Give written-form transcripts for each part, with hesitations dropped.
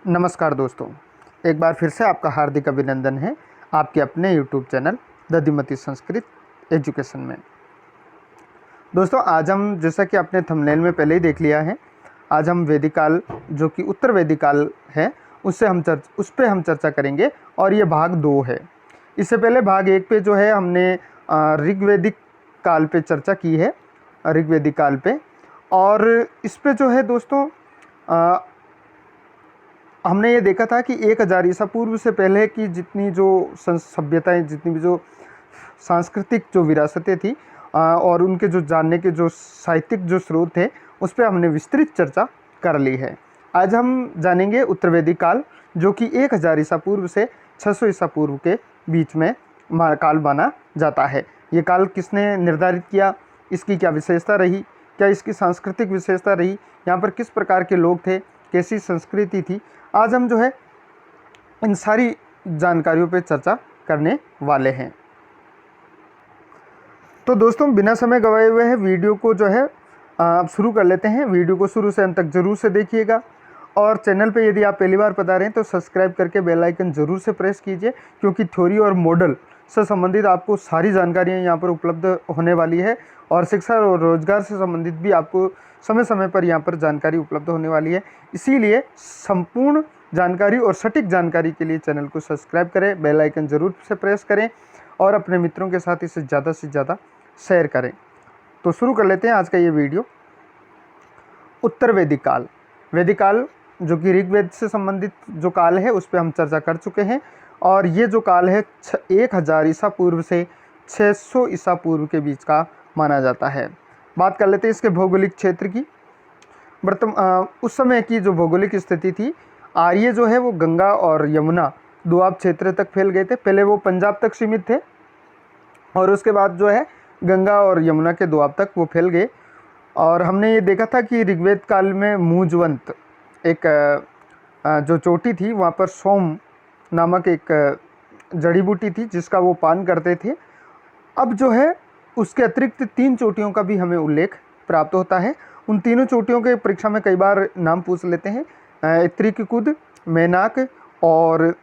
नमस्कार दोस्तों, एक बार फिर से आपका हार्दिक अभिनंदन है आपके अपने YouTube channel Dadhimati Sanskrit education में। दोस्तों, आज हम, जैसा कि आपने थंबनेल में पहले ही देख लिया है, आज हम वैदिक काल जो कि उत्तर वैदिक काल है उस पे हम चर्चा करेंगे और ये भाग 2 है। इससे पहले भाग 1 पे जो है हमने ऋग्वैदिक काल पे चर्चा की है, ऋग्वैदिक काल पे। और इस पे जो है दोस्तों हमने ये देखा था कि 1000 ईसा पूर्व से पहले की जितनी जो सभ्यताएं, जितनी भी जो सांस्कृतिक जो विरासतें थी और उनके जो जानने के जो साहित्यिक जो स्रोत थे, उस पर हमने विस्तृत चर्चा कर ली है। आज हम जानेंगे उत्तर वैदिक काल, जो कि 1000 ईसा पूर्व से 600 ईसा पूर्व के बीच में काल माना जाता है। ये काल किसने निर्धारित किया, इसकी क्या विशेषता रही, क्या इसकी सांस्कृतिक विशेषता रही, यहाँ पर किस प्रकार के लोग थे, कैसी संस्कृति थी, आज हम जो है इन सारी जानकारियों पे चर्चा करने वाले हैं। तो दोस्तों, बिना समय गवाए हुए है वीडियो को जो है अब शुरू कर लेते हैं। वीडियो को शुरू से अंत तक जरूर से देखिएगा और चैनल पे यदि आप पहली बार पधारे हैं तो सब्सक्राइब करके बेल आइकन जरूर से प्रेस कीजिए, क्योंकि थ्योरी और मॉडल से संबंधित आपको सारी जानकारियाँ यहाँ पर उपलब्ध होने वाली है और शिक्षा और रोजगार से संबंधित भी आपको समय समय पर यहाँ पर जानकारी उपलब्ध होने वाली है। इसीलिए संपूर्ण जानकारी और सटीक जानकारी के लिए चैनल को सब्सक्राइब करें, बेल आइकन जरूर से प्रेस करें और अपने मित्रों के साथ इसे ज़्यादा से ज़्यादा शेयर करें। तो शुरू कर लेते हैं आज का ये वीडियो। उत्तर वैदिक काल, वैदिक काल जो कि ऋग्वेद से संबंधित जो काल है उस पर हम चर्चा कर चुके हैं और ये जो काल है 1000 ईसा पूर्व से 600 ईसा पूर्व के बीच का माना जाता है। बात कर लेते हैं इसके भौगोलिक क्षेत्र की। उस समय की जो भौगोलिक स्थिति थी, आर्य जो है वो गंगा और यमुना दोआब क्षेत्र तक फैल गए थे। पहले वो पंजाब तक सीमित थे और उसके बाद जो है गंगा और यमुना के दोआब तक वो फैल गए। और हमने ये देखा था कि ऋग्वेद काल में मूंजवंत एक जो चोटी थी, वहाँ पर सोम नामक एक जड़ी बूटी थी जिसका वो पान करते थे। अब जो है उसके अतिरिक्त 3 चोटियों का भी हमें उल्लेख प्राप्त होता है। उन तीनों चोटियों के परीक्षा में कई बार नाम पूछ लेते हैं, त्रिककुद, मेनाक और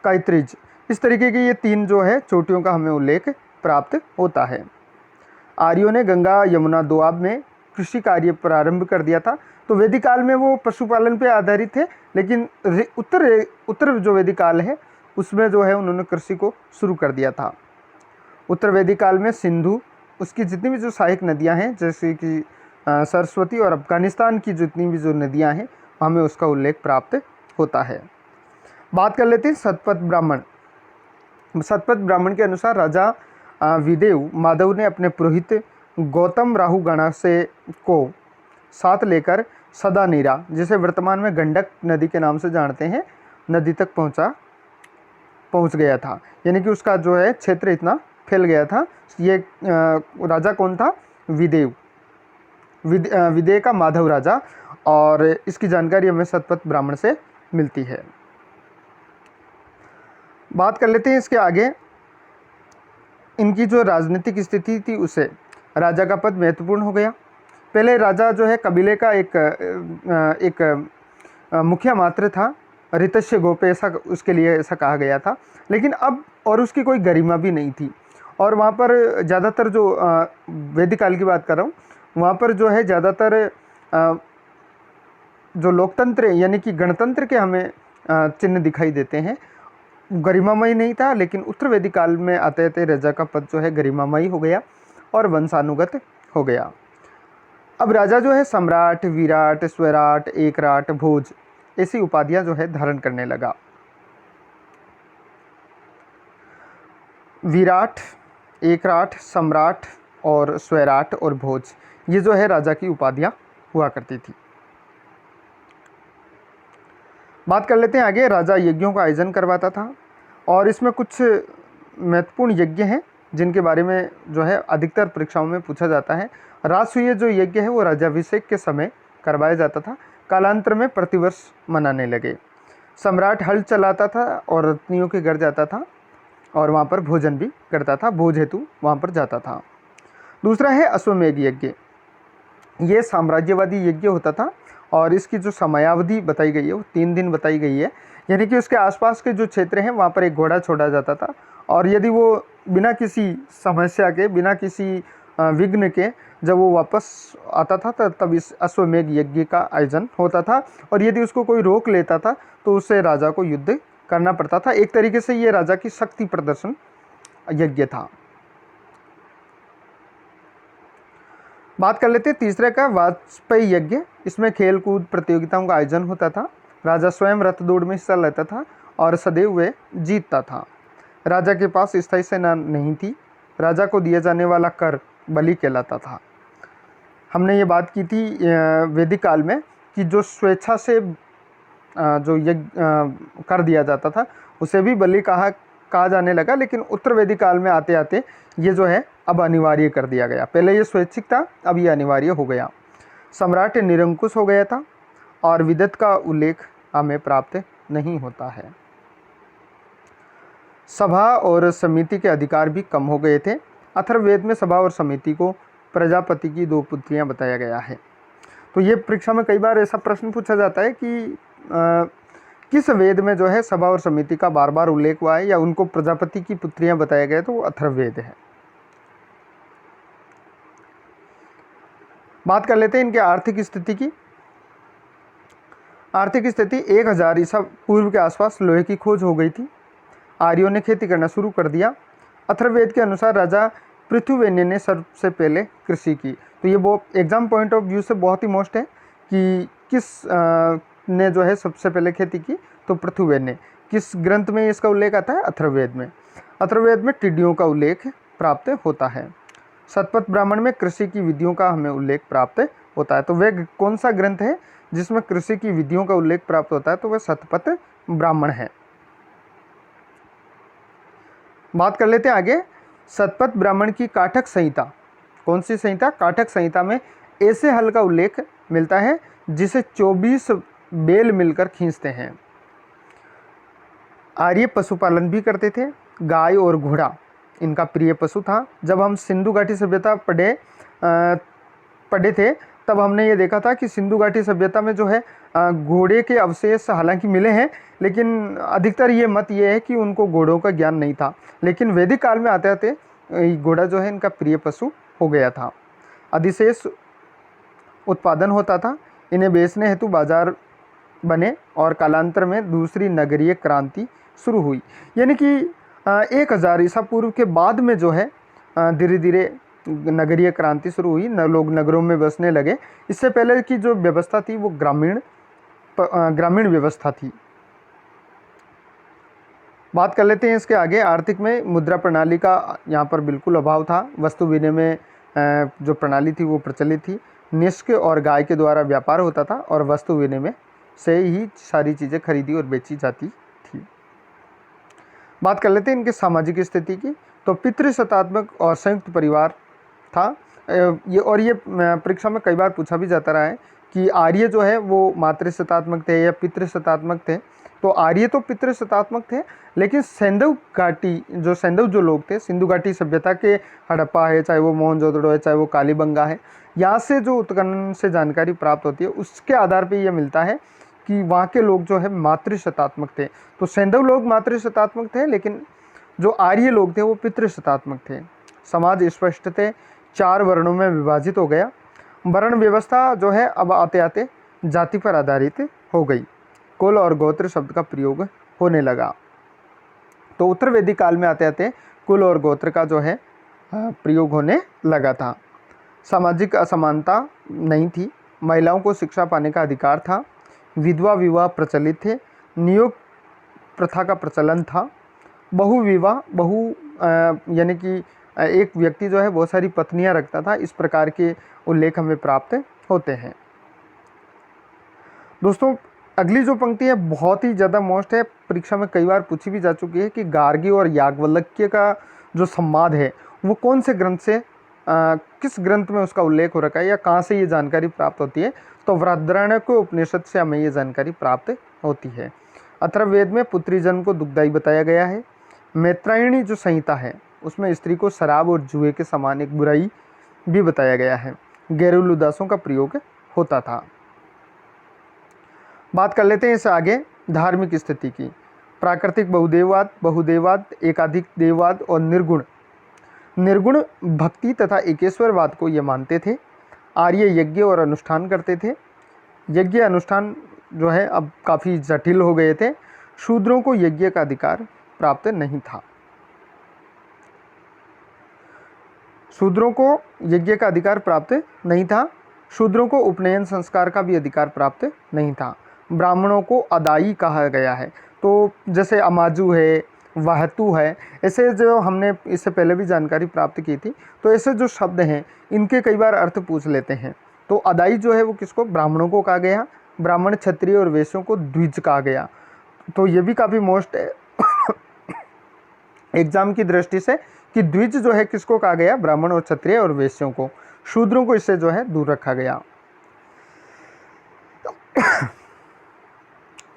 कैत्रिज। इस तरीके की ये 3 जो है चोटियों का हमें उल्लेख प्राप्त होता है। आर्यों ने गंगा यमुना दोआब में कृषि कार्य प्रारंभ कर दिया था। तो वैदिक काल में वो पशुपालन पे आधारित थे, लेकिन उत्तर जो वैदिक काल है उसमें जो है उन्होंने कृषि को शुरू कर दिया था। उत्तर वैदिक काल में सिंधु, उसकी जितनी भी जो सहायक नदियां हैं जैसे कि सरस्वती और अफगानिस्तान की जितनी भी जो नदियां हैं, हमें उसका उल्लेख प्राप्त होता है। बात कर लेते हैं सतपथ ब्राह्मण। सतपथ ब्राह्मण के अनुसार राजा विदेव माधव ने अपने पुरोहित गौतम राहु गणा से को साथ लेकर सदानीरा, जिसे वर्तमान में गंडक नदी के नाम से जानते हैं, नदी तक पहुंच गया था। यानी कि उसका जो है क्षेत्र इतना फैल गया था। ये राजा कौन था? विदेव, विदेह का माधव राजा। और इसकी जानकारी हमें सतपथ ब्राह्मण से मिलती है। बात कर लेते हैं इसके आगे। इनकी जो राजनीतिक स्थिति थी उसे राजा का पद महत्वपूर्ण हो गया। पहले राजा जो है कबीले का एक मुखिया मात्र था, ऋतस्य गोपे, ऐसा उसके लिए ऐसा कहा गया था। लेकिन अब और उसकी कोई गरिमा भी नहीं थी। और वहाँ पर ज़्यादातर जो वैदिक काल की बात कर रहा हूँ, वहाँ पर जो है ज़्यादातर जो लोकतंत्र यानी कि गणतंत्र के हमें चिन्ह दिखाई देते हैं। गरिमामयी नहीं था, लेकिन उत्तर वैदिक काल में आते आते राजा का पद जो है गरिमामयी हो गया और वंशानुगत हो गया। अब राजा जो है सम्राट, विराट, स्वराट, एकराट, भोज ऐसी उपाधियां जो है धारण करने लगा। विराट, एकराट, सम्राट और स्वराट और भोज, ये जो है राजा की उपाधियां हुआ करती थी। बात कर लेते हैं आगे। राजा यज्ञों का आयोजन करवाता था और इसमें कुछ महत्वपूर्ण यज्ञ हैं जिनके बारे में जो है अधिकतर परीक्षाओं में पूछा जाता है। राजसूय जो यज्ञ है वो राजाभिषेक के समय करवाया जाता था, कालांतर में प्रतिवर्ष मनाने लगे। सम्राट हल चलाता था और रत्नियों के घर जाता था और वहाँ पर भोजन भी करता था, भोज हेतु वहाँ पर जाता था। दूसरा है अश्वमेध यज्ञ। ये साम्राज्यवादी यज्ञ होता था और इसकी जो समयावधि बताई गई है वो 3 दिन बताई गई है। यानी कि उसके आसपास के जो क्षेत्र हैं वहाँ पर एक घोड़ा छोड़ा जाता था, और यदि वो बिना किसी समस्या के, बिना किसी विघ्न के जब वो वापस आता था तब इस अश्वमेध यज्ञ का आयोजन होता था। और यदि उसको कोई रोक लेता था तो उससे राजा को युद्ध करना पड़ता था। एक तरीके से ये राजा की शक्ति प्रदर्शन यज्ञ था। बात कर लेते हैं तीसरे का, वाजपेयी यज्ञ। इसमें खेल कूद प्रतियोगिताओं का आयोजन होता था। राजा स्वयं रथ दौड़ में हिस्सा लेता था और सदैव वे जीतता था। राजा के पास स्थायी सेना नहीं थी। राजा को दिया जाने वाला कर बलि कहलाता था। हमने ये बात की थी वैदिक काल में कि जो स्वेच्छा से जो यज्ञ कर दिया जाता था उसे भी बलि कहा जाने लगा, लेकिन उत्तर वैदिक काल में आते आते ये जो है अब अनिवार्य कर दिया गया। पहले ये स्वैच्छिक था, अब ये अनिवार्य हो गया। सम्राट निरंकुश हो गया था और विदत का उल्लेख हमें प्राप्त नहीं होता है। सभा और समिति के अधिकार भी कम हो गए थे। अथर्ववेद में सभा और समिति को प्रजापति की 2 पुत्रियां बताया गया है। तो ये परीक्षा में कई बार ऐसा प्रश्न पूछा जाता है कि किस वेद में जो है सभा और समिति का बार बार उल्लेख हुआ है या उनको प्रजापति की पुत्रियां बताया गया है, तो वो अथर्ववेद है। बात कर लेते हैं इनके आर्थिक स्थिति की। आर्थिक स्थिति 1000 ईसा पूर्व के आसपास लोहे की खोज हो गई थी। आर्यों ने खेती करना शुरू कर दिया। अथर्ववेद के अनुसार राजा पृथुवेन्य ने सबसे पहले कृषि की। तो ये वो एग्जाम पॉइंट ऑफ व्यू से बहुत ही मोस्ट है कि किस ने जो है सबसे पहले खेती की, तो पृथुवेन्य। किस ग्रंथ में इसका उल्लेख आता है? अथर्ववेद में। अथर्ववेद में टिड्डियों का उल्लेख प्राप्त होता है। शतपथ ब्राह्मण में कृषि की विधियों का हमें उल्लेख प्राप्त होता है। तो वह कौन सा ग्रंथ है जिसमें कृषि की विधियों का उल्लेख प्राप्त होता है? तो वह शतपथ ब्राह्मण है। बात कर लेते हैं आगे। शतपथ ब्राह्मण की काठक संहिता, कौन सी संहिता? काठक संहिता में ऐसे हल का उल्लेख मिलता है जिसे 24 बैल मिलकर खींचते हैं। आर्य पशुपालन भी करते थे। गाय और घोड़ा इनका प्रिय पशु था। जब हम सिंधु घाटी सभ्यता पढ़े थे तब हमने ये देखा था कि सिंधु घाटी सभ्यता में जो है घोड़े के अवशेष हालांकि मिले हैं, लेकिन अधिकतर ये मत ये है कि उनको घोड़ों का ज्ञान नहीं था। लेकिन वैदिक काल में आते आते घोड़ा जो है इनका प्रिय पशु हो गया था। अधिशेष उत्पादन होता था। इन्हें बेचने हेतु बाजार बने और कालांतर में दूसरी नगरीय क्रांति शुरू हुई। यानी कि 1000 ईसा पूर्व के बाद में जो है धीरे धीरे नगरीय क्रांति शुरू हुई। लोग नगरों में बसने लगे। इससे पहले की जो व्यवस्था थी वो ग्रामीण व्यवस्था थी। बात कर लेते हैं इसके आगे। आर्थिक में मुद्रा प्रणाली का यहाँ पर बिल्कुल अभाव था। वस्तु विनिमय जो प्रणाली थी वो प्रचलित थी। निष्क और गाय के द्वारा व्यापार होता था और वस्तु विनिमय से ही सारी चीज़ें खरीदी और बेची जाती थी। बात कर लेते हैं इनके सामाजिक स्थिति की। तो पितृसत्तात्मक और संयुक्त परिवार था। ये परीक्षा में कई बार पूछा भी जाता रहा है कि आर्य जो है वो मातृसत्तात्मक थे या पितृसत्तात्मक थे। तो आर्य तो पितृसत्तात्मक थे, लेकिन सैंधव जो लोग थे, सिंधु घाटी सभ्यता के हड़प्पा है, चाहे वो मोहनजोदड़ो है, चाहे वो कालीबंगा है, यहाँ से जो उत्खनन से जानकारी प्राप्त होती है उसके आधार पे ये मिलता है कि वहाँ के लोग जो है मातृसत्तात्मक थे। तो सैंधव लोग मातृसत्तात्मक थे, लेकिन जो आर्य लोग थे वो पितृसत्तात्मक थे। समाज स्पष्ट थे, 4 वर्णों में विभाजित हो गया। वर्ण व्यवस्था जो है अब आते आते जाति पर आधारित हो गई। कुल और गोत्र शब्द का प्रयोग होने लगा। तो उत्तर वैदिक काल में आते आते कुल और गोत्र का जो है प्रयोग होने लगा था। सामाजिक असमानता नहीं थी। महिलाओं को शिक्षा पाने का अधिकार था। विधवा विवाह प्रचलित थे। नियोग प्रथा का प्रचलन था। बहुविवाह यानी कि एक व्यक्ति जो है बहुत सारी पत्नियां रखता था। इस प्रकार के उल्लेख हमें प्राप्त होते हैं। दोस्तों अगली जो पंक्ति है बहुत ही ज़्यादा मोस्ट है, परीक्षा में कई बार पूछी भी जा चुकी है कि गार्गी और याज्ञवल्क्य का जो संवाद है वो कौन से ग्रंथ से किस ग्रंथ में उसका उल्लेख हो रखा है या कहाँ से ये जानकारी प्राप्त होती है? तो बृहदारण्यक उपनिषद से हमें ये जानकारी प्राप्त होती है। अथर्ववेद में पुत्री जन्म को दुखदायी बताया गया है। मैत्रायणी जो संहिता है उसमें स्त्री को शराब और जुए के समान एक बुराई भी बताया गया है। घरेलू दासों का प्रयोग होता था। बात कर लेते हैं इससे आगे धार्मिक स्थिति की। प्राकृतिक बहुदेववाद, बहुदेववाद, एकाधिक देववाद और निर्गुण भक्ति तथा एकेश्वरवाद को ये मानते थे। आर्य यज्ञ और अनुष्ठान करते थे। यज्ञ अनुष्ठान जो है अब काफ़ी जटिल हो गए थे। शूद्रों को यज्ञ का अधिकार प्राप्त नहीं था। शूद्रों को यज्ञ का अधिकार प्राप्त नहीं था। शूद्रों को उपनयन संस्कार का भी अधिकार प्राप्त नहीं था। ब्राह्मणों को अदाई कहा गया है। तो जैसे अमाजू है, वाहतू है, ऐसे जो हमने इससे पहले भी जानकारी प्राप्त की थी, तो ऐसे जो शब्द हैं इनके कई बार अर्थ पूछ लेते हैं। तो अदाई जो है वो किसको, ब्राह्मणों को कहा गया। ब्राह्मण, क्षत्रिय और वैश्यों को द्विज कहा गया। तो ये भी काफ़ी मोस्ट एग्जाम की दृष्टि से कि द्विज जो है किसको कहा गया, ब्राह्मण और क्षत्रिय और वैश्यों को। शूद्रों को इससे जो है दूर रखा गया।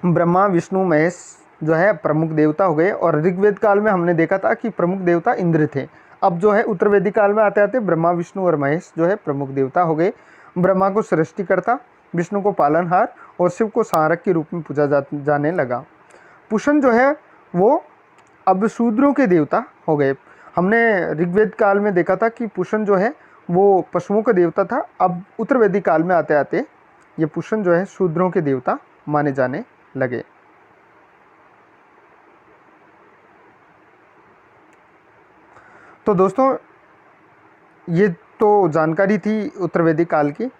ब्रह्मा, विष्णु, महेश जो है प्रमुख देवता हो गए। और ऋग्वेद काल में हमने देखा था कि प्रमुख देवता इंद्र थे। अब जो है उत्तरवेदी काल में आते आते ब्रह्मा, विष्णु और महेश जो है प्रमुख देवता हो गए। ब्रह्मा को सृष्टिकर्ता, विष्णु को पालनहार और शिव को संहारक के रूप में पूजा जाने लगा। पुषण जो है वो अब शूद्रों के देवता हो गए। हमने ऋग्वेद काल में देखा था कि पुषण जो है वो पशुओं का देवता था। अब उत्तरवेदी काल में आते आते ये पुषण जो है शूद्रों के देवता माने जाने लगे। तो दोस्तों ये तो जानकारी थी उत्तरवेदी काल की,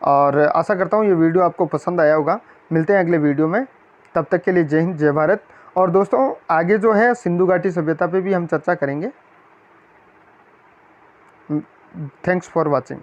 और आशा करता हूँ ये वीडियो आपको पसंद आया होगा। मिलते हैं अगले वीडियो में, तब तक के लिए जय हिंद, जय भारत। और दोस्तों आगे जो है सिंधु घाटी सभ्यता पे भी हम चर्चा करेंगे। Thanks for watching.